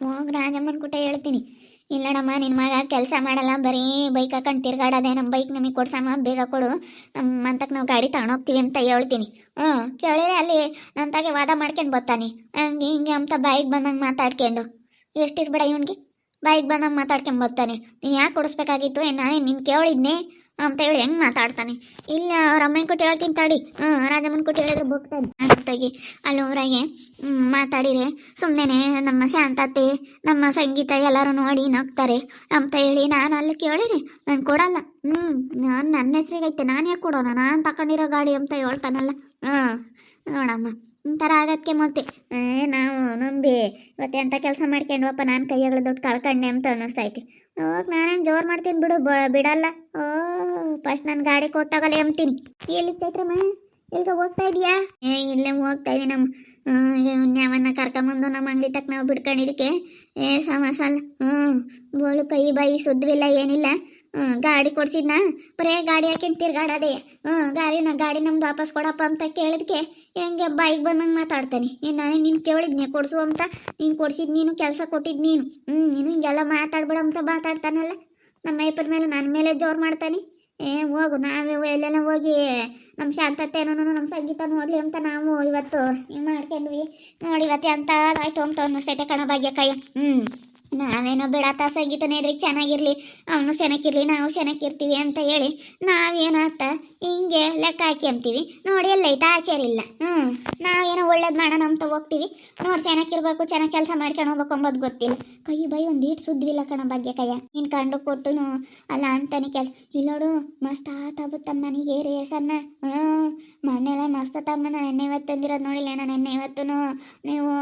ಹೋಗಿ ರಾಜಮ್ಮನ ಕುಟ ಹೇಳ್ತೀನಿ. ಇಲ್ಲಡಮ್ಮ ನಿನ್ನ ಮಗ ಕೆಲಸ ಮಾಡಲ್ಲ, ಬರೀ ಬೈಕ್ ಹಾಕೊಂಡು ತಿರ್ಗಾಡೋದೆ, ನಮ್ಮ ಬೈಕ್ ನಮಗೆ ಕೊಡ್ಸಮ್ಮ, ಬೇಗ ಕೊಡು, ನಮ್ಮ ಅಂತಕ್ಕೆ ನಾವು ಗಾಡಿ ತಗೊಂಡೋಗ್ತೀವಿ ಅಂತ ಹೇಳ್ತೀನಿ. ಕೇಳಿದ್ರೆ ಅಲ್ಲಿ ನನ್ನ ತಾಗೆ ವಾದ ಮಾಡ್ಕೊಂಡು ಬರ್ತಾನೆ, ಹಂಗೆ ಹಿಂಗೆ ಅಂತ ಬಾಯಿಗೆ ಬಂದಂಗೆ ಮಾತಾಡ್ಕೊಂಡು. ಎಷ್ಟಿರ್ಬೇಡ ಇವನಿಗೆ, ಬಾಯಿಗೆ ಬಂದಂಗೆ ಮಾತಾಡ್ಕೊಂಡು ಬರ್ತಾನೆ. ನೀನು ಯಾಕೆ ಕೊಡಿಸ್ಬೇಕಾಗಿತ್ತು, ನಾನೇ ನಿನ್ನ ಕೇಳಿದ್ನೆ ಅಂತ ಹೇಳಿ ಹೆಂಗೆ ಮಾತಾಡ್ತಾನೆ. ಇಲ್ಲ ಅವ್ರ ಅಮ್ಮನ ಕೊಟ್ಟು ಹೇಳ್ತೀನಿ ತಾಡಿ. ರಾಜಮ್ಮನ ಕೊಟ್ಟು ಹೇಳಿದ್ರೆ ಹೋಗ್ತಾನೆ ಅಂತಾಗಿ ಅಲ್ಲಿ ಊರಾಗೆ ಮಾತಾಡಿರೆ ಸುಮ್ಮನೆ ನಮ್ಮ ಶಾಂತತೆ ನಮ್ಮ ಸಂಗೀತ ಎಲ್ಲರೂ ನೋಡಿ ನಗ್ತಾರೆ ಅಂತ ಹೇಳಿ ನಾನು ಅಲ್ಲಿ ಕೇಳಿರಿ ನಾನು ಕೊಡಲ್ಲ. ನಾನು ನನ್ನ ಹೆಸ್ರಿಗೆ ಐತೆ, ನಾನು ಯಾಕೆ ಕೊಡೋಣ, ನಾನು ತಗೊಂಡಿರೋ ಗಾಡಿ ಅಂತ ಹೇಳ್ತಾನಲ್ಲ. ನೋಡಮ್ಮ ಒಂಥರ ಆಗಕ್ಕೆ ಮತ್ತೆ ನಾವು ನಂಬಿ ಇವತ್ತು ಎಂಥ ಕೆಲಸ ಮಾಡ್ಕೊಂಡ್ವಪ್ಪ, ನಾನು ಕೈಯಾಗಲ ದುಡ್ಡು ಕಳ್ಕೊಂಡೆ ಅಂತ ಅನ್ನಿಸ್ತೈತಿ. ಹೋಗಿ ನಾನೇನು ಜೋರು ಮಾಡ್ತೀನಿ ಬಿಡು, ಬಿಡಲ್ಲ. ಫಸ್ಟ್ ನಾನು ಗಾಡಿ ಕೊಟ್ಟಾಗಲೇ ಅಂತೀನಿ. ಎಲ್ಲಿ ಚೈತ್ರಮ್ಮ, ಎಲ್ಗ ಹೋಗ್ತಾ ಇದೀಯಾ? ಇಲ್ಲೇ ಹೋಗ್ತಾ ಇದೀನಿ. ನಮ್ಮ ಯಾವನ್ನ ಕರ್ಕೊಂಬಂದು ನಮ್ಮ ಅಂಗಡಿ ತಕ್ಕ ನಾವು ಬಿಡ್ಕೊಂಡಿದ್ದಕ್ಕೆ ಸಮಸಲ್ಲ. ಬೋಳು ಕೈ ಬಾಯಿ ಸುದ್ವಿಲ್ಲ ಏನಿಲ್ಲ. ಗಾಡಿ ಕೊಡ್ಸಿದ್ನ, ಬರೇ ಗಾಡಿ ಹಾಕೊಂಡು ತಿರ್ಗಾಡೋದೆ. ಗಾಡಿ ನಮ್ದು ವಾಪಸ್ ಕೊಡಪ್ಪ ಅಂತ ಕೇಳಿದ್ಕೆ ಹೆಂಗೆ ಬಾಯಿಗೆ ಬಂದಂಗೆ ಮಾತಾಡ್ತಾನೆ. ನಾನು ನೀನು ಕೇಳಿದ್ನೆ ಕೊಡಿಸು ಅಂತ, ನೀನು ಕೊಡ್ಸಿದ್ ನೀನು, ಕೆಲಸ ಕೊಟ್ಟಿದ್ದು ನೀನು. ನೀನು ಹಿಂಗೆಲ್ಲ ಮಾತಾಡ್ಬೇಡ ಅಂತ ಮಾತಾಡ್ತಾನಲ್ಲ. ನಮ್ಮ ಅಯ್ಯಪ್ಪನ ಮೇಲೆ ನನ್ನ ಮೇಲೆ ಜೋರು ಮಾಡ್ತಾನೆ. ಹೋಗು, ನಾವೇ ಎಲ್ಲೆಲ್ಲ ಹೋಗಿ ನಮ್ಮ ಶಾಂತತೆನೂ ನಮ್ಮ ಸಂಗೀತ ನೋಡಲಿ ಅಂತ ನಾವು ಇವತ್ತು ಹಿಂಗೆ ಮಾಡ್ಕೊಂಡ್ವಿ. ನೋಡಿ ಇವತ್ತು ಎಂತ ಆಯ್ತು ಅಂತ ಅನ್ನಿಸ್ತೈತೆ ಕಣ ಭಾಗ್ಯಕ್ಕಯ್ಯ. ನಾವೇನೋ ಬಿಡತ್ತ ಸಂಗೀತನ ಎದ್ರಿಗೆ ಚೆನ್ನಾಗಿರ್ಲಿ, ಅವನು ಚೆನ್ನಾಗಿರ್ಲಿ, ನಾವು ಚೆನ್ನಾಗಿರ್ತೀವಿ ಅಂತ ಹೇಳಿ ನಾವೇನಾತ ಹಿಂಗೆ ಲೆಕ್ಕ ಹಾಕಿ ಅಂತೀವಿ. ನೋಡಿ ಎಲ್ಲೈತೆ ಆಚಾರಿಲ್ಲ. ನಾವೇನೋ ಒಳ್ಳೇದು ಮಾಡೋಣ ಅಂತ ಹೋಗ್ತೀವಿ, ನೋಡಿ ಚೆನ್ನಾಗಿರ್ಬೇಕು, ಚೆನ್ನಾಗಿ ಕೆಲಸ ಮಾಡ್ಕೊಂಡು ಹೋಗ್ಬೇಕು ಅಂಬೋದು ಗೊತ್ತಿಲ್ಲ. ಕೈ ಬೈ ಒಂದು ಈಟು ಸುದ್ವಿಲ್ಲ ಕಣ ಭಾಗ್ಯಕ್ಕಯ್ಯ. ನೀನು ಕಂಡು ಕೊಟ್ಟು ಅಲ್ಲ ಅಂತಾನೆ ಕೆಲಸ ಇಲ್ಲೋಡು. ಮಸ್ತ್ ಆತಬುತ್ತಮ್ಮ ನನಗೆ ರೇಸನ್ನ. ಮಣ್ಣೆಲ್ಲ ಮಸ್ತ್ ತಮ್ಮನ ಎಣ್ಣೆ ಇವತ್ತು ತಂದಿರೋದು ನೋಡಿಲ್ಲ. ನಾನು ಎಣ್ಣೆ ಇವತ್ತು ನೀವು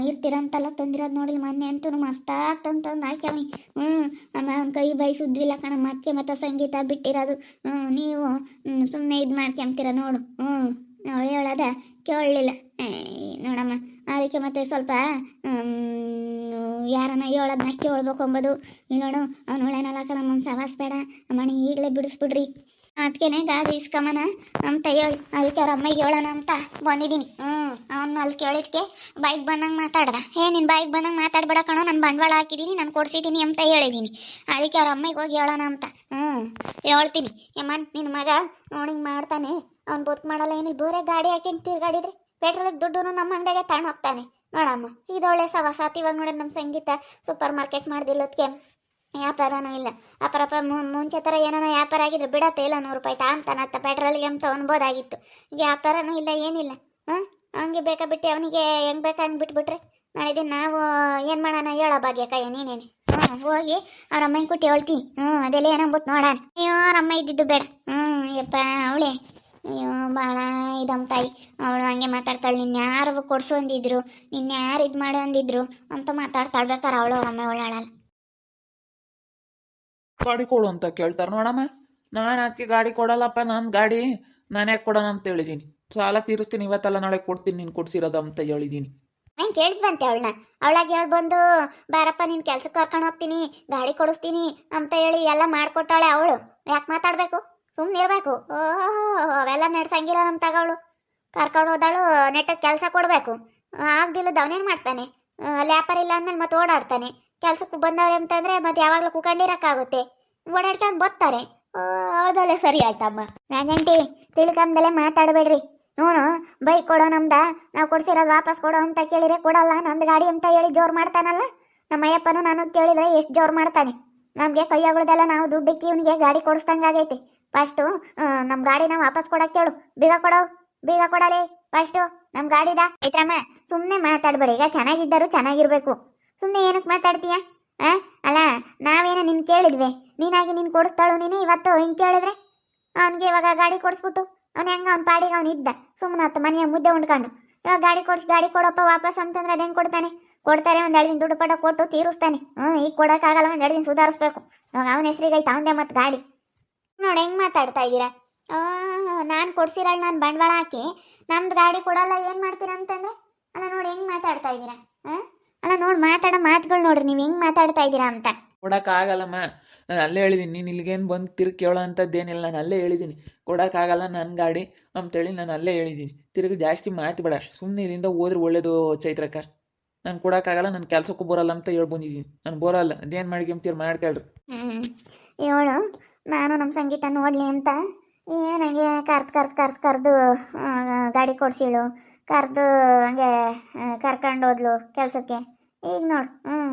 ಇರ್ತೀರಂತೆಲ್ಲ ತಂದಿರೋದು ನೋಡಿಲ್ಲ. ಮೊನ್ನೆ ಅಂತೂ ಮಸ್ತ್ ಆಗ್ತಂತಂದು ಹಾಕ್ಯಾವನಿ. ಆಮೇಲೆ ಅವ್ನ ಕೈ ಬೈ ಸುದ್ವಿಲ್ಲ ಕಣ. ಮತ್ತೆ ಸಂಗೀತ ಬಿಟ್ಟಿರೋದು. ನೀವು ಸುಮ್ಮನೆ ಇದು ಮಾಡ್ಕೊಂತೀರ ನೋಡು. ಅವಳು ಹೇಳೋದ ಕೇಳಲಿಲ್ಲ ನೋಡಮ್ಮ. ಅದಕ್ಕೆ ಮತ್ತೆ ಸ್ವಲ್ಪ ಯಾರನ್ನ ಹೇಳೋದನ್ನ ಕೇಳ್ಬೇಕು ಅಂಬೋದು. ನೋಡು ಅವ್ನು ಒಳ್ಳೆನಲ್ಲ ಕಣಮ್ಮ, ಸವಾಸ್ ಬೇಡ ಅಮ್ಮನಿ, ಈಗಲೇ ಬಿಡಿಸ್ಬಿಡ್ರಿ. ಅದಕ್ಕೇನೆ ಗಾಡಿ ಇಸ್ಕಮ್ಮನ ಅಂತ ಹೇಳಿ ಅದಕ್ಕೆ ಅವ್ರ ಅಮ್ಮಗೆ ಹೇಳೋಣ ಅಂತ ಬಂದಿದ್ದೀನಿ. ಅವ್ನು ಅಲ್ಲಿ ಕೇಳಿದ್ಕೆ ಬಾಯಿಗೆ ಬಂದಂಗೆ ಮಾತಾಡ್ದ. ನಿನ್ನ ಬಾಯಿಗೆ ಬಂದಂಗೆ ಮಾತಾಡ್ಬೇಡ ಕಣೋ, ನಾನು ಬಂಡವಾಳ ಹಾಕಿದ್ದೀನಿ, ನಾನು ಕೊಡ್ಸಿದ್ದೀನಿ ಅಂತ ಹೇಳಿದ್ದೀನಿ. ಅದಕ್ಕೆ ಅವ್ರ ಅಮ್ಮಗೆ ಹೋಗಿ ಹೇಳೋಣ ಅಂತ ಹೇಳ್ತೀನಿ. ನಿನ್ನ ಮಗ ನೋಡಿ ಮಾಡ್ತಾನೆ, ಅವ್ನು ಬದುಕು ಮಾಡಲ್ಲ ಏನಿಲ್ಲ. ಬೋರೆ ಗಾಡಿ ಹಾಕೊಂಡು ತಿರ್ಗಾಡಿದ್ರೆ ಪೆಟ್ರೋಲಿಗೆ ದುಡ್ಡು ನಮ್ಮ ಅಂಗಡಿಗೆ ತಗೊಂಡು ಹೋಗ್ತಾನೆ. ನೋಡಮ್ಮ ಇದೊಳ್ಳೆ ಸವಾಸಾತ್. ಇವಾಗ ನೋಡಿ ನಮ್ಮ ಸಂಗೀತ ಸೂಪರ್ ಮಾರ್ಕೆಟ್ ಮಾಡ್ದಿಲ್ಲದಕ್ಕೆ ವ್ಯಾಪಾರನೂ ಇಲ್ಲ. ಅಪರಪ್ಪ ಮುಂಚೆ ಥರ ಏನಾನ ವ್ಯಾಪಾರ ಆಗಿದ್ರೆ ಬಿಡತ್ತೆ ಇಲ್ಲ 100 ರೂಪಾಯಿ ತಾಂತಾನತ್ತ ಪೆಟ್ರೋಲ್ಗೆ ಅಂತ ಅನ್ಬೋದಾಗಿತ್ತು. ಈಗ ವ್ಯಾಪಾರನೂ ಇಲ್ಲ ಏನಿಲ್ಲ. ಹಂಗೆ ಬೇಕಾ ಬಿಟ್ಟು ಅವನಿಗೆ ಹೆಂಗೆ ಬೇಕಾ ಅಂದ್ಬಿಟ್ಬಿಟ್ರೆ ನಾಳೆ ದಿನ ನಾವು ಏನು ಮಾಡೋಣ ಹೇಳೋ ಭಾಗ್ಯಕ್ಕಯ್ಯ ನೀನೇನೆ. ಹೋಗಿ ಅವ್ರ ಅಮ್ಮನ ಕುಟ್ಟಿ ಹೇಳ್ತೀನಿ. ಅದೆಲ್ಲ ಏನಂಬುತ್ತು ನೋಡೋಣ. ಅಯ್ಯೋ ಅವ್ರ ಅಮ್ಮ ಇದ್ದಿದ್ದು ಬೇಡ. ಯಪ್ಪ ಅವಳೆ ಅಯ್ಯೋ ಭಾಳ ಇದಮ್ಮ ತಾಯಿ. ಅವಳು ಹಂಗೆ ಮಾತಾಡ್ತಾಳೆ. ನಿನ್ನ ಯಾರು ಕೊಡ್ಸು ಅಂದಿದ್ರು, ನಿನ್ನ ಯಾರು ಇದು ಮಾಡು ಅಂದಿದ್ರು ಅಂತ ಮಾತಾಡ್ತಾಳ್ಬೇಕಾರೆ ಅವಳು ಅವ್ರ ಅಮ್ಮ ಒಳ್ಳಾಳಲ್ಲ. ಗಾಡಿ ಕೊಡು ಅಂತ ಕೇಳ್ತಾರೆ ನೋಡಮ್ಮ. ನಾನು ಅದಕ್ಕೆ ಗಾಡಿ ಕೊಡಲ್ಲಪ್ಪ, ನನ್ನ ಗಾಡಿ ನಾನು ಯಾಕೆ ಕೊಡೋಣ ಅಂತ ಹೇಳಿದ್ದೀನಿ. ಸಾಲ ತೀರಿಸ್ತೀನಿ, ಇವತ್ತಲ್ಲ ನಾಳೆ ಕೊಡ್ತೀನಿ, ನೀನು ಕೊಡ್ಸಿರೋದು ಅಂತ ಹೇಳಿದ್ದೀನಿ. ನಾನು ಕೇಳಿದ್ವಂತೆ ಅವಳನ್ನ. ಅವಳಾಗಿ ಹೇಳಿ ಬಂದು ಬಾರಪ್ಪ ನಿನ್ನ ಕೆಲ್ಸಕ್ಕೆ ಕರ್ಕೊಂಡು ಹೋಗ್ತೀನಿ, ಗಾಡಿ ಕೊಡಿಸ್ತೀನಿ ಅಂತ ಹೇಳಿ ಎಲ್ಲ ಮಾಡಿಕೊಟ್ಟಾಳೆ. ಅವಳು ಯಾಕೆ ಮಾತಾಡಬೇಕು, ಸುಮ್ಮನೆ ಇರಬೇಕು. ಅವೆಲ್ಲ ನಡ್ಸಂಗಿಲ್ಲ ನಮ್ಮ ತಗೊಳು. ಕರ್ಕೊಂಡು ಹೋದಳು ನೆಟ್ಟಗೆ ಕೆಲಸ ಕೊಡಬೇಕು. ಆಗ್ದಿಲ್ಲದ ಅವನೇನು ಮಾಡ್ತಾನೆ, ಅಲ್ಲಿ ವ್ಯಾಪಾರ ಇಲ್ಲ ಅಂದಮೇಲೆ ಮತ್ತೆ ಓಡಾಡ್ತಾನೆ. ಕೆಲ್ಸಕ್ಕೆ ಬಂದವ್ರೆ ಅಂತಂದ್ರೆ ಮತ್ತೆ ಯಾವಾಗಲೂ ಕುಕೊಂಡಿರಕ್ಕಾಗುತ್ತೆ, ಓಡಾಡ್ಕೊಂಡು ಬರ್ತಾರೆ. ಅವಳದಲ್ಲೇ ಸರಿ ಆಯ್ತಮ್ಮ. ರಾಜಂಟಿ ತಿಳ್ಕಂದಲ್ಲೇ ಮಾತಾಡಬೇಡ್ರಿ. ಬೈಕ್ ಕೊಡೋ ನಮ್ದ, ನಾವು ಕೊಡ್ಸಿರೋದು ವಾಪಸ್ ಕೊಡೋ ಅಂತ ಕೇಳಿದ್ರೆ ಕೊಡಲ್ಲ, ನಮ್ದು ಗಾಡಿ ಅಂತ ಹೇಳಿ ಜೋರು ಮಾಡ್ತಾನಲ್ಲ. ನಮ್ಮ ಅಯ್ಯಪ್ಪನು ನಾನು ಕೇಳಿದ್ರೆ ಎಷ್ಟು ಜೋರು ಮಾಡ್ತಾನೆ. ನಮಗೆ ಕೈಯಾಗಳದೆಲ್ಲ ನಾವು ದುಡ್ಡಿಕ್ಕಿ ಇವನಿಗೆ ಗಾಡಿ ಕೊಡಿಸ್ದಂಗಾಗೈತೆ. ಫಸ್ಟು ನಮ್ಮ ಗಾಡಿನ ವಾಪಸ್ ಕೊಡಕ್ಕೆ ಕೇಳು. ಬೀಗ ಕೊಡಲೇ ಫಸ್ಟು ನಮ್ಮ ಗಾಡಿದ. ಐತ್ರಮ್ಮ ಸುಮ್ಮನೆ ಮಾತಾಡ್ಬೇಡಿ. ಈಗ ಚೆನ್ನಾಗಿದ್ದರು ಚೆನ್ನಾಗಿರ್ಬೇಕು, ಸುಮ್ಮನೆ ಏನಕ್ಕೆ ಮಾತಾಡ್ತೀಯ? ಅಲ್ಲ ನಾವೇನೋ ನಿನ್ನ ಕೇಳಿದ್ವಿ, ನೀನಾಗಿ ನೀನು ಕೊಡಿಸ್ತಾಳು. ನೀನು ಇವತ್ತು ಹಿಂಗೆ ಕೇಳಿದ್ರೆ ಅವನಿಗೆ ಇವಾಗ ಗಾಡಿ ಕೊಡಿಸ್ಬಿಟ್ಟು ಅವ್ನು ಹೆಂಗೆ ಅವ್ನ ಪಾಡಿಗೆ ಅವ್ನು ಇದ್ದ ಸುಮ್ಮನೆ ಹತ್ತು ಮನೆಯ ಮುದ್ದೆ ಉಂಡ್ಕೊಂಡು. ಇವಾಗ ಗಾಡಿ ಕೊಡಪ್ಪ ವಾಪಸ್ ಅಂತಂದ್ರೆ ಅದು ಹೆಂಗೆ ಕೊಡ್ತಾನೆ? ಕೊಡ್ತಾರೆ, ಒಂದು 2 ದಿನ ದುಡ್ಡು ಪಡ ಕೊಟ್ಟು ತೀರಿಸ್ತಾನೆ. ಈಗ ಕೊಡೋಕ್ಕಾಗಲ್ಲ, ಒಂದು 2 ದಿನ ಸುಧಾರಿಸ್ಬೇಕು. ಇವಾಗ ಅವನ ಹೆಸ್ರಿಗೆ ಐತೆ ಅವಂದೇ ಮತ್ತು ಗಾಡಿ. ನೋಡಿ ಹೆಂಗೆ ಮಾತಾಡ್ತಾ ಇದ್ದೀರಾ? ನಾನು ಕೊಡ್ಸಿರಳು, ನಾನು ಬಂಡವಾಳ ಹಾಕಿ ನಮ್ದು ಗಾಡಿ ಕೊಡಲ್ಲ ಏನು ಮಾಡ್ತೀರಾ ಅಂತಂದ್ರೆ ಅಲ್ಲ ನೋಡಿ ಹೆಂಗೆ ಮಾತಾಡ್ತಾ ಇದ್ದೀರಾ? ಅಲ್ಲ ನೋಡಿ ಮಾತಾಡೋ ಮಾತುಗಳು ನೋಡ್ರಿ ನೀವು ಹೆಂಗೆ ಮಾತಾಡ್ತಾ ಇದ್ದೀರಾ ಅಂತ. ಕೊಡೋಕ್ಕಾಗಲ್ಲಮ್ಮ, ನಾನು ಅಲ್ಲೇ ಹೇಳಿದ್ದೀನಿ. ನೀನು ಇಲ್ಲಿಗೇನು ಬಂದು ತಿರುಗಿ ಕೇಳೋ ಅಂಥದ್ದೇನಿಲ್ಲ. ನಾನು ಅಲ್ಲೇ ಹೇಳಿದ್ದೀನಿ ಕೊಡೋಕ್ಕಾಗಲ್ಲ ನನ್ನ ಗಾಡಿ ಅಂತೇಳಿ ನಾನು ಅಲ್ಲೇ ಹೇಳಿದ್ದೀನಿ. ತಿರುಗಿ ಜಾಸ್ತಿ ಮಾತು ಬೇಡ, ಸುಮ್ಮನೆ ಇಲ್ಲಿಂದ ಹೋದ್ರೆ ಒಳ್ಳೇದು ಚೈತ್ರಕ್ಕ. ನಾನು ಕೊಡೋಕ್ಕಾಗಲ್ಲ, ನನ್ನ ಕೆಲಸಕ್ಕೂ ಬರೋಲ್ಲ ಅಂತ ಹೇಳಿ ಬಂದಿದ್ದೀನಿ. ನಾನು ಬರೋಲ್ಲ, ಅದೇನು ಮಾಡ್ಕೊಂತೀರಿ ಮಾಡ್ಕೊಳ್ರಿ. ಇವಳು ನಾನು ನಮ್ಮ ಸಂಗೀತ ನೋಡಲಿ ಅಂತ ಏನಾಗೆ ಕರ್ದು ಗಾಡಿ ಕೊಡ್ಸಿಳು, ಕರೆದು ಹಂಗೆ ಕರ್ಕೊಂಡು ಹೋದ್ಲು ಕೆಲಸಕ್ಕೆ. ಈಗ ನೋಡು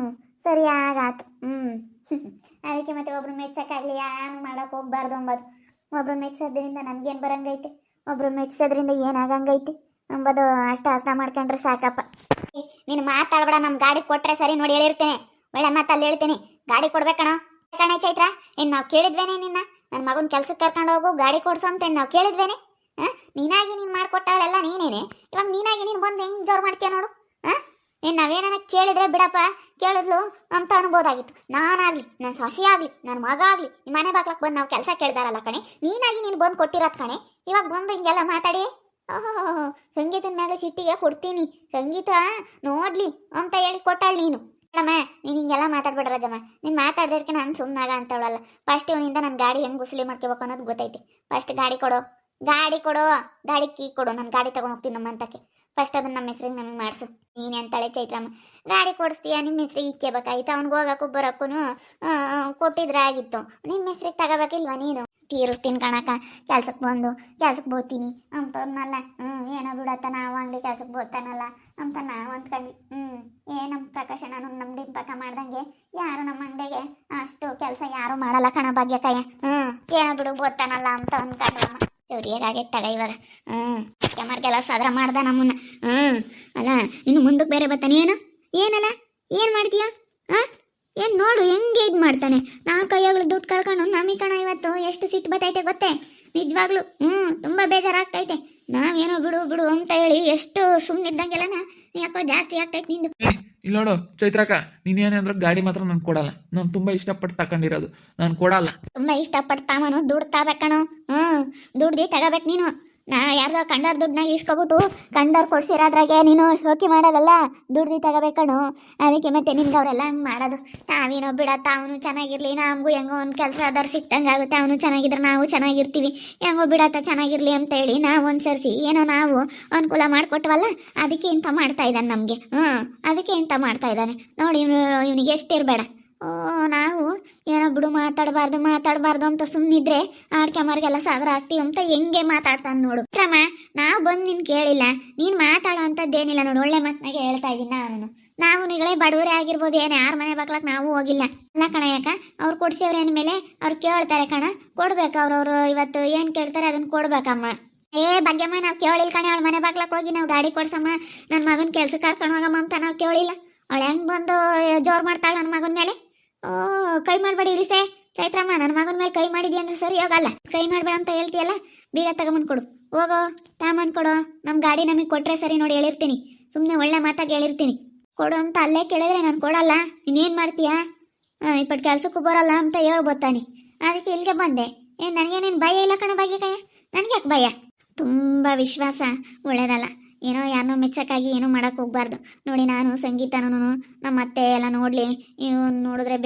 ಸರಿ ಆಗಾತು. ಅದಕ್ಕೆ ಮತ್ತೆ ಒಬ್ರು ಮೆಚ್ಚಕ್ಕಾಗಲಿ ಏನು ಮಾಡೋಕೆ ಹೋಗ್ಬಾರ್ದು ಅಂಬೋದು. ಒಬ್ರು ಮೆಚ್ಚೋದ್ರಿಂದ ನಮ್ಗೇನು ಬರಂಗೈತೆ, ಒಬ್ರು ಮೆಚ್ಚೋದ್ರಿಂದ ಏನಾಗಂಗೈತೆ ಅಂಬೋದು ಅಷ್ಟು ಅರ್ಥ ಮಾಡ್ಕೊಂಡ್ರೆ ಸಾಕಪ್ಪ. ನೀನು ಮಾತಾಡ್ಬೇಡ, ನಮ್ಮ ಗಾಡಿ ಕೊಟ್ಟರೆ ಸರಿ ನೋಡಿ ಹೇಳಿರ್ತೇನೆ, ಒಳ್ಳೆ ಮಾತಲ್ಲಿ ಹೇಳ್ತೀನಿ. ಗಾಡಿ ಕೊಡ್ಬೇಕಣ ಕಣೆ ಚೈತ್ರ, ಏನು ನಾವು ಕೇಳಿದ್ವೇನೆ ನಿನ್ನ ನನ್ನ ಮಗನ ಕೆಲ್ಸಕ್ಕೆ ಕರ್ಕೊಂಡು ಹೋಗು ಗಾಡಿ ಕೊಡ್ಸು ಅಂತ ನಾವು ಕೇಳಿದ್ವೇನೆ? ನೀನಾಗಿ ನೀನು ಮಾಡಿಕೊಟ್ಟಾಳೆಲ್ಲ ನೀನೇನೆ, ಇವಾಗ ನೀನಾಗಿ ನೀನು ಬಂದು ಹೆಂಗೆ ಜೋರು ಮಾಡ್ತೀಯ ನೋಡು. ಏನು ನಾವೇನ ಕೇಳಿದ್ರೆ ಬಿಡಪ್ಪ, ಕೇಳಿದ್ಲು ಅಂತ ಅನ್ಬೋದಾಗಿತ್ತು. ನಾನಾಗಲಿ, ನನ್ನ ಸೊಸೆ ಆಗಲಿ, ನನ್ನ ಮಗ ಆಗಲಿ ನಿಮ್ಮ ಮನೆ ಬಾಗ್ಲಕ್ಕೆ ಬಂದು ನಾವು ಕೆಲಸ ಕೇಳ್ದಾರಲ್ಲ ಕಣೆ, ನೀನಾಗಿ ನೀನು ಬಂದು ಕೊಟ್ಟಿರೋದು ಕಣೆ. ಇವಾಗ ಬಂದು ಹಿಂಗೆಲ್ಲ ಮಾತಾಡಿ ಓಹೋ ಸಂಗೀತನ ಮೇಲೆ ಸಿಟ್ಟಿಗೆ ಕೊಡ್ತೀನಿ, ಸಂಗೀತ ನೋಡ್ಲಿ ಅಂತ ಹೇಳಿ ಕೊಟ್ಟಾಳು ನೀನು. ಮೇಡಮ್ಮ ನೀನು ಹಿಂಗೆಲ್ಲ ಮಾತಾಡ್ಬೇಡ ರಾಜಮ್ಮ, ನೀನು ಮಾತಾಡ್ದಕ್ಕೆ ನಾನು ಸುಮ್ಮನಾಗ ಅಂತವಳಲ್ಲ. ಫಸ್ಟ್ ಇವನಿಂದ ನನ್ನ ಗಾಡಿ ಹೆಂಗೆ ಉಸುಲಿ ಮಾಡ್ಕೋಬೇಕು ಅನ್ನೋದು ಗೊತ್ತೈತಿ. ಫಸ್ಟ್ ಗಾಡಿ ಕೊಡು, ಗಾಡಿ ಕೀ ಕೊಡು, ನಾನು ಗಾಡಿ ತಗೊಂಡು ಹೋಗ್ತೀನಿ ನಮ್ಮ ಅಂತಕ್ಕೆ. ಫಸ್ಟ್ ಅದನ್ನ ನಮ್ಮ ಹೆಸ್ರಿಗೆ ನಮಗೆ ಮಾಡಿಸು. ನೀನು ಅಂತಾಳೆ ಚೈತ್ರಮ್ಮ, ಗಾಡಿ ಕೊಡಿಸ್ತೀಯ ನಿಮ್ಮ ಹೆಸ್ರಿಗೆ ಇಕ್ಕಬೇಕಾಯ್ತು, ಅವ್ನಿಗೆ ಹೋಗಕ್ಕೂ ಬರೋಕ್ಕೂ ಕೊಟ್ಟಿದ್ರೆ ಆಗಿತ್ತು, ನಿಮ್ಮ ಹೆಸ್ರಿಗೆ ತಗೋಬೇಕಿಲ್ವ ನೀನು? ತೀರಿಸ್ತೀನಿ ಕಣಕ್ಕ, ಕೆಲ್ಸಕ್ಕೆ ಬೋತೀನಿ ಅಂತಂದನಲ್ಲ. ಏನೋ ಬಿಡತ್ತ, ನಾವು ಅಂಗಡಿ ಕೆಲ್ಸಕ್ಕೆ ಬೋತಾನಲ್ಲ ಅಂತ ನಾವು ಅಂದ್ಕೊಂಡ್ವಿ. ನಮ್ಮ ಪ್ರಕಾಶ ನಾನು ನಮ್ಮ ಡಿಂಪಕ್ಕ ಮಾಡ್ದಂಗೆ ಯಾರು ನಮ್ಮ ಅಂಗಡಿಗೆ ಅಷ್ಟು ಕೆಲಸ ಯಾರು ಮಾಡಲ್ಲ ಕಣ ಭಾಗ್ಯಕಯ್ಯ. ಏನೋ ಬಿಡು ಬೋತಾನಲ್ಲ ಅಂತ ಅಂದ್ಕೊಂಡ್ರಮ್ಮ. ಚೌರಿಯಾಗೈತೆ ತಗ ಇವಾಗ. ಕಸ್ಟಮರ್ಗೆಲ್ಲ ಸಾದ್ರ ಮಾಡ್ದ ನಮ್ಮನ್ನ. ಅಲ್ಲ ಇನ್ನು ಮುಂದಕ್ಕೆ ಬೇರೆ ಬರ್ತಾನೆ ಏನಲ್ಲ ಏನು ಮಾಡ್ತೀಯ? ಏನು ನೋಡು ಹೆಂಗೆ ಇದು ಮಾಡ್ತಾನೆ. ನಾವು ಕೈಯಾಗಲು ದುಡ್ಡು ಕಳ್ಕೊಂಡು ನಮಗೆ ಕಣ ಇವತ್ತು ಎಷ್ಟು ಸಿಟ್ಟು ಬತ್ತೈತೆ ಗೊತ್ತೇ ನಿಜವಾಗ್ಲು. ತುಂಬ ಬೇಜಾರಾಗ್ತೈತೆ. ನಾವೇನೋ ಬಿಡು ಅಂತ ಹೇಳಿ ಎಷ್ಟು ಸುಮ್ಮನಿದ್ದಂಗೆಲ್ಲನ ಯಾಕೋ ಜಾಸ್ತಿ ಆಗ್ತೈತೆ ನಿಂದು. ಇಲ್ಲ ನೋಡು ಚೈತ್ರಕ್ಕ, ನೀನೇನೇ ಅಂದ್ರೆ ಗಾಡಿ ಮಾತ್ರ ನಾನು ಕೊಡಲ್ಲ. ನಾನು ತುಂಬ ಇಷ್ಟಪಟ್ಟು ತಗೊಂಡಿರೋದು, ನಾನು ಕೊಡಲ್ಲ. ತುಂಬ ಇಷ್ಟಪಟ್ಟು ತಾಮನು ದುಡ್ಡು ತಗೋಬೇಕಣು. ದುಡ್ದು ತಗೋಬೇಕು ನೀನು. ಯಾರ್ದೋ ಕಂಡರ್ ದುಡ್ಡನ್ನ ಇಸ್ಕೊಬಿಟ್ಟು ಕಂಡರ್ ಕೊಡ್ಸಿರೋದ್ರಾಗೆ ನೀನು ಶೋಕಿ ಮಾಡೋದಲ್ಲ, ದುಡ್ದು ತಗೋಬೇಕಣು. ಅದಕ್ಕೆ ಮತ್ತೆ ನಿಮ್ಗೆ ಅವರೆಲ್ಲ ಹಂಗೆ ಮಾಡೋದು. ತಾವೇನೋ ಬಿಡತ್ತ, ಅವನು ಚೆನ್ನಾಗಿರ್ಲಿ, ನಮಗೂ ಹೆಂಗೋ ಒಂದು ಕೆಲಸ ಆಧಾರ ಸಿಕ್ತಂಗೆ ಆಗುತ್ತೆ. ಅವನು ಚೆನ್ನಾಗಿದ್ರೆ ನಾವು ಚೆನ್ನಾಗಿರ್ತೀವಿ, ಹೆಂಗೋ ಬಿಡತ್ತ ಚೆನ್ನಾಗಿರ್ಲಿ ಅಂತ ಹೇಳಿ ನಾವು ಅನುಸರಿಸಿ ಏನೋ ನಾವು ಅನುಕೂಲ ಮಾಡಿಕೊಟ್ವಲ್ಲ, ಅದಕ್ಕೆ ಇಂಥ ಮಾಡ್ತಾ ಇದ್ದಾನೆ ನಮಗೆ. ಅದಕ್ಕೆ ಇಂಥ ಮಾಡ್ತಾ ಇದ್ದಾನೆ ನೋಡಿ. ಇವನಿಗೆ ಎಷ್ಟಿರಬೇಡ. ನಾವು ಏನೋ ಬಿಡು ಮಾತಾಡಬಾರ್ದು ಅಂತ ಸುಮ್ಮನಿದ್ರೆ ಆಡ್ಕೆಮಾರ್ಗೆಲ್ಲ ಸಾದ್ರ ಆಗ್ತೀವಿ ಅಂತ ಹೆಂಗೆ ಮಾತಾಡ್ತಾನೆ ನೋಡು. ಕ್ರಮ ನಾವು ಬಂದು ನಿನ್ ಕೇಳಿಲ್ಲ, ನೀನು ಮಾತಾಡೋ ಅಂಥದ್ದೇನಿಲ್ಲ ನೋಡು. ಒಳ್ಳೆ ಮಾತನಾಗೆ ಹೇಳ್ತಾ ಇದ್ದೀನಿ ನಾವು ನಿಗಳೇ ಬಡವರೇ ಆಗಿರ್ಬೋದು, ಏನು ಯಾರ ಮನೆ ಬಾಕ್ಲಕ್ಕೆ ನಾವು ಹೋಗಿಲ್ಲ ಅಲ್ಲ ಕಣ. ಯಾಕ ಅವ್ರು ಕೊಡ್ಸಿವ್ರ ಮೇಲೆ ಅವ್ರು ಕೇಳ್ತಾರೆ ಕಣ, ಕೊಡ್ಬೇಕು. ಅವ್ರವ್ರು ಇವತ್ತು ಏನು ಕೇಳ್ತಾರೆ ಅದನ್ನ ಕೊಡ್ಬೇಕಮ್ಮ. ಭಾಗ್ಯಮ್ಮ ನಾವು ಕೇಳಿಲ್ಲ ಕಣೆ, ಅವಳ ಮನೆ ಬಾಗ್ಲಕ್ಕೆ ಹೋಗಿ ನಾವು ಗಾಡಿ ಕೊಡ್ಸಮ್ಮ, ನನ್ನ ಮಗನ ಕೆಲ್ಸಕ್ಕೆ ಕರ್ಕೊಂಡು ಹೋಗಮ್ಮ ಅಂತ ನಾವು ಕೇಳಿಲ್ಲ. ಅವಳು ಹೆಂಗೆ ಬಂದು ಜೋರು ಮಾಡ್ತಾಳೆ ನನ್ನ ಮಗನ ಮೇಲೆ. ಕೈ ಮಾಡಬೇಡಿ ಇಳಿಸೆ ಚೈತ್ರಮ್ಮ, ನನ್ನ ಮಗನ ಮೇಲೆ ಕೈ ಮಾಡಿದ್ಯ ಅಂದ್ರೆ ಸರಿ ಹೋಗಲ್ಲ. ಕೈ ಮಾಡಬೇಡ ಅಂತ ಹೇಳ್ತೀಯಲ್ಲ, ಬೀಗ ತಗೊಂಬಂದು ಕೊಡು, ಹೋಗೋ ತಾಮನ್ ಕೊಡು. ನಮ್ಮ ಗಾಡಿ ನಮಗೆ ಕೊಟ್ಟರೆ ಸರಿ ನೋಡಿ ಹೇಳಿರ್ತೀನಿ, ಸುಮ್ಮನೆ ಒಳ್ಳೆ ಮಾತಾಗಿ ಹೇಳಿರ್ತೀನಿ. ಕೊಡು ಅಂತ ಅಲ್ಲೇ ಕೇಳಿದ್ರೆ ನಾನು ಕೊಡಲ್ಲ. ಇನ್ನೇನು ಮಾಡ್ತೀಯಾ? ಇಪ್ಪಟ್ಟು ಕೆಲ್ಸಕ್ಕೂ ಬರಲ್ಲ ಅಂತ ಹೇಳ್ಬೋತಾನೆ. ಅದಕ್ಕೆ ಇಲ್ಲಿಗೆ ಬಂದೆ. ನನಗೇನೇನು ಭಯ ಇಲ್ಲ ಕಣ ಭಾಗ್ಯಕಯ್ಯ, ನನಗೆ ಯಾಕೆ ಭಯ? ತುಂಬ ವಿಶ್ವಾಸ ಒಳ್ಳೇದಲ್ಲ. ಏನೋ ಯಾರನ್ನೋ ಮೆಚ್ಚಕ್ಕಾಗಿ ಏನೋ ಮಾಡೋಕೆ ಹೋಗ್ಬಾರ್ದು ನೋಡಿ. ನಾನು ಸಂಗೀತನೂ ನಮ್ಮ ಅತ್ತೆ ಎಲ್ಲ ನೋಡಲಿ, ಇವ್ನು ನೋಡಿದ್ರೆ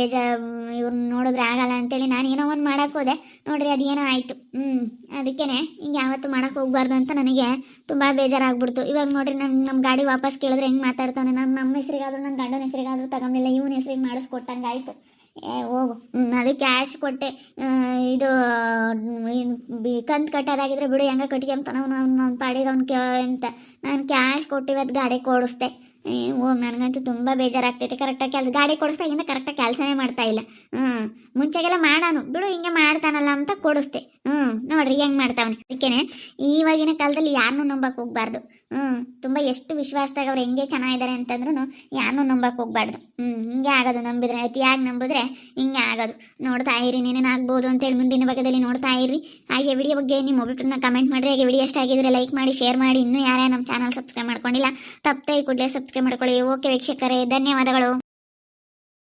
ಇವ್ರನ್ನ ನೋಡಿದ್ರೆ ಆಗಲ್ಲ ಅಂತೇಳಿ ನಾನು ಏನೋ ಒಂದು ಮಾಡೋಕೆ ಹೋದೆ ನೋಡ್ರಿ, ಅದೇನೋ ಆಯಿತು. ಅದಕ್ಕೇ ಹಿಂಗೆ ಯಾವತ್ತೂ ಮಾಡೋಕೆ ಹೋಗ್ಬಾರ್ದು ಅಂತ ನನಗೆ ತುಂಬ ಬೇಜಾರಾಗ್ಬಿಡ್ತು. ಇವಾಗ ನೋಡ್ರಿ ನಮ್ಮ ಗಾಡಿ ವಾಪಸ್ ಕೇಳಿದ್ರೆ ಹೆಂಗೆ ಮಾತಾಡ್ತಾನೆ. ನಮ್ಮ ಹೆಸ್ರಿಗಾದ್ರೂ ನನ್ನ ಗಂಡನ ಹೆಸ್ರಿಗಾದ್ರೂ ತಗೊಂಡಿಲ್ಲ, ಇವನ ಹೆಸ್ರಿಗೆ ಮಾಡಿಸ್ಕೊಟ್ಟಂಗೆ ಆಯಿತು. ಹೋಗು, ಅದು ಕ್ಯಾಶ್ ಕೊಟ್ಟೆ. ಇದು ಕಂತು ಕಟ್ಟೋದಾಗಿದ್ರೆ ಬಿಡು, ಹೆಂಗ ಕಟ್ಕೊಂತಾನ ಅವ್ನು ಪಾಡಿಗೆ ಅವ್ನು ಅಂತ ನಾನು ಕ್ಯಾಶ್ ಕೊಟ್ಟು ಇವತ್ತು ಗಾಡಿ ಕೊಡಿಸ್ದೆ. ಹೋಗಿ ನನಗಂತೂ ತುಂಬ ಬೇಜಾರಾಗ್ತೈತೆ. ಕರೆಕ್ಟಾಗಿ ಗಾಡಿ ಕೊಡಿಸ್ದಾಗಿಂದ ಕರೆಕ್ಟಾಗಿ ಕೆಲಸನೇ ಮಾಡ್ತಾ ಇಲ್ಲ. ಮುಂಚೆಗೆಲ್ಲ ಮಾಡಾನು ಬಿಡು, ಹಿಂಗೆ ಮಾಡ್ತಾನಲ್ಲ ಅಂತ ಕೊಡಿಸ್ದೆ. ನೋಡ್ರಿ ಹೆಂಗೆ ಮಾಡ್ತಾವನೆ. ಅದಕ್ಕೇನೆ ಇವಾಗಿನ ಕಾಲದಲ್ಲಿ ಯಾರನ್ನೂ ನಂಬಕ್ಕೆ ಹೋಗ್ಬಾರ್ದು. ತುಂಬ ಎಷ್ಟು ವಿಶ್ವಾಸದಾಗ ಅವ್ರು ಹೆಂಗೆ ಚೆನ್ನಾಗಿದ್ದಾರೆ ಅಂತಂದ್ರೂ ಯಾರನ್ನೂ ನಂಬಕ್ಕೆ ಹೋಗ್ಬಾರ್ದು. ಹಿಂಗೆ ಆಗೋದು, ನಂಬಿದ್ರೆ ಅತಿಯಾಗಿ ನಂಬಿದ್ರೆ ಹಿಂಗೆ ಆಗೋದು. ನೋಡ್ತಾ ಇರಿ, ಏನೇನಾಗ್ಬೋದು ಅಂತೇಳಿ ಮುಂದಿನ ಭಾಗದಲ್ಲಿ ನೋಡ್ತಾ ಇರಿ. ಹಾಗೆ ವಿಡಿಯೋ ಬಗ್ಗೆ ನಿಮ್ಮ ಒಬ್ಬರನ್ನ ಕಮೆಂಟ್ ಮಾಡಿರಿ. ಹಾಗೆ ವಿಡಿಯೋ ಇಷ್ಟ ಆಗಿದ್ರೆ ಲೈಕ್ ಮಾಡಿ, ಶೇರ್ ಮಾಡಿ. ಇನ್ನೂ ಯಾರೇ ನಮ್ಮ ಚಾನಲ್ ಸಬ್ಸ್ಕ್ರೈಬ್ ಮಾಡ್ಕೊಂಡಿಲ್ಲ ತಪ್ಪದೆ ಕೂಡಲೇ ಸಬ್ಸ್ಕ್ರೈಬ್ ಮಾಡ್ಕೊಳ್ಳಿ. ಓಕೆ ವೀಕ್ಷಕರೇ, ಧನ್ಯವಾದಗಳು.